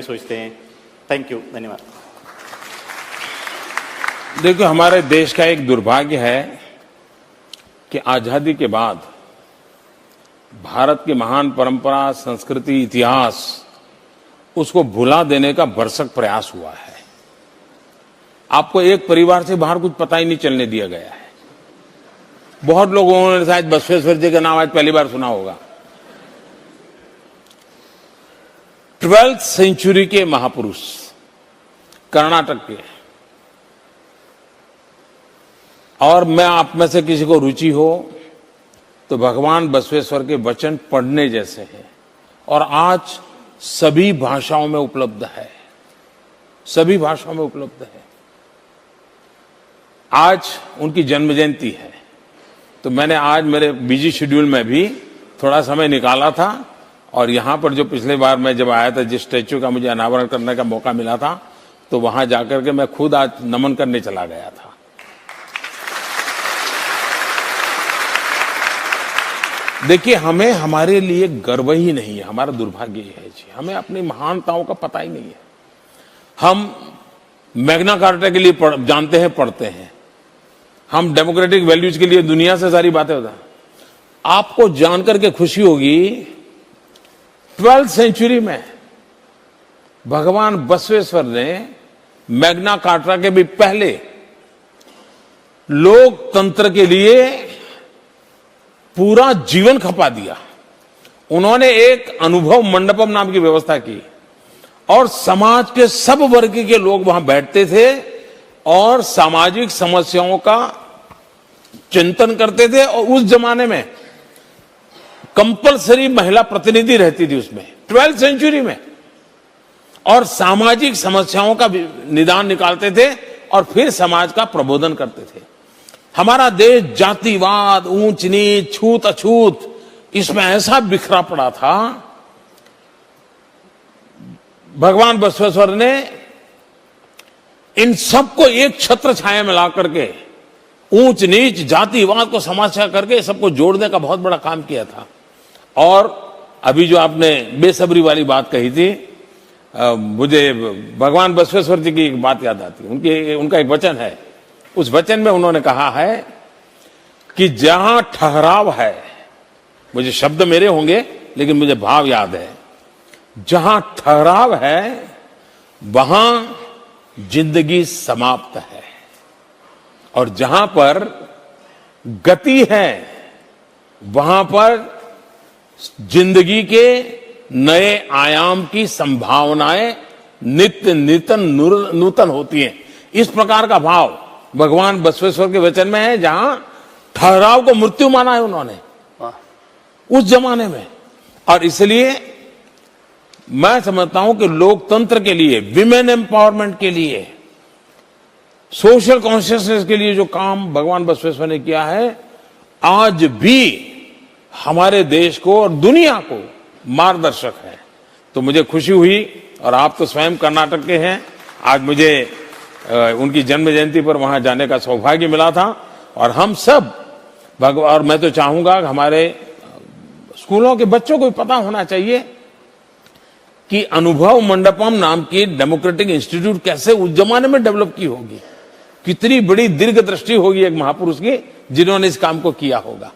सोचते हैं। Thank you, धन्यवाद। देखिए, हमारे देश का एक दुर्भाग्य है कि आजादी के बाद भारत की महान परंपरा, संस्कृति, इतिहास उसको भुला देने का भरसक प्रयास हुआ है। आपको एक परिवार से बाहर कुछ पता ही नहीं चलने दिया गया है। बहुत लोगों ने शायद बसवेश्वर जी का नाम आज पहली बार सुना होगा। 12th सेंचुरी के महापुरुष, कर्नाटक के। और मैं आप में से किसी को रुचि हो तो भगवान बसवेश्वर के वचन पढ़ने जैसे हैं और आज सभी भाषाओं में उपलब्ध है, सभी भाषाओं में उपलब्ध है। आज उनकी जन्म जयंती है, तो मैंने आज मेरे बिजी शेड्यूल में भी थोड़ा समय निकाला था और यहां पर जो पिछले बार मैं जब आया था, जिस स्टैच्यू का मुझे अनावरण करने का मौका मिला था, तो वहां जाकर के मैं खुद आज नमन करने चला गया था। देखिए, हमें हमारे लिए गर्व ही नहीं है, हमारा दुर्भाग्य है जी। हमें अपनी महानताओं का पता ही नहीं है। हम मैग्ना कार्टा के लिए जानते हैं, पढ़ते हैं। हम डेमोक्रेटिक वैल्यूज के लिए दुनिया से सारी बातें होता है। आपको जानकर के खुशी होगी, 12th सेंचुरी में भगवान बसवेश्वर ने मैग्ना कार्टा के भी पहले लोकतंत्र के लिए पूरा जीवन खपा दिया। उन्होंने एक अनुभव मंडपम नाम की व्यवस्था की और समाज के सब वर्ग के लोग वहां बैठते थे और सामाजिक समस्याओं का चिंतन करते थे। और उस जमाने में कंपलसरी महिला प्रतिनिधि रहती थी उसमें, 12th सेंचुरी में, और सामाजिक समस्याओं का निदान निकालते थे और फिर समाज का प्रबोधन करते थे। हमारा देश जातिवाद, ऊंच नीच, छूत अछूत, इसमें ऐसा बिखरा पड़ा था। भगवान बसवेश्वर ने इन सबको एक छत्र छाया में ला करके ऊंच नीच, जातिवाद को समाप्त करके सबको जोड़ने का बहुत बड़ा काम किया था। और अभी जो आपने बेसब्री वाली बात कही थी, मुझे भगवान बसवेश्वर जी की एक बात याद आती है। उनका एक वचन है, उस वचन में उन्होंने कहा है कि जहां ठहराव है, मुझे शब्द मेरे होंगे लेकिन मुझे भाव याद है, जहां ठहराव है वहां जिंदगी समाप्त है और जहां पर गति है वहां पर जिंदगी के नए आयाम की संभावनाएं नित्य नूतन होती हैं। इस प्रकार का भाव भगवान बसवेश्वर के वचन में है, जहां ठहराव को मृत्यु माना है उन्होंने उस जमाने में। और इसलिए मैं समझता हूं कि लोकतंत्र के लिए, विमेन एम्पावरमेंट के लिए, सोशल कॉन्शियसनेस के लिए जो काम भगवान बसवेश्वर ने किया है, आज भी हमारे देश को और दुनिया को मार्गदर्शक है। तो मुझे खुशी हुई, और आप तो स्वयं कर्नाटक के हैं, आज मुझे उनकी जन्म जयंती पर वहां जाने का सौभाग्य मिला था। और हम सब और मैं तो चाहूंगा कि हमारे स्कूलों के बच्चों को पता होना चाहिए कि अनुभव मंडपम नाम की डेमोक्रेटिक इंस्टीट्यूट कैसे उस जमाने में डेवलप की होगी, कितनी बड़ी दीर्घ दृष्टि होगी एक महापुरुष की जिन्होंने इस काम को किया होगा।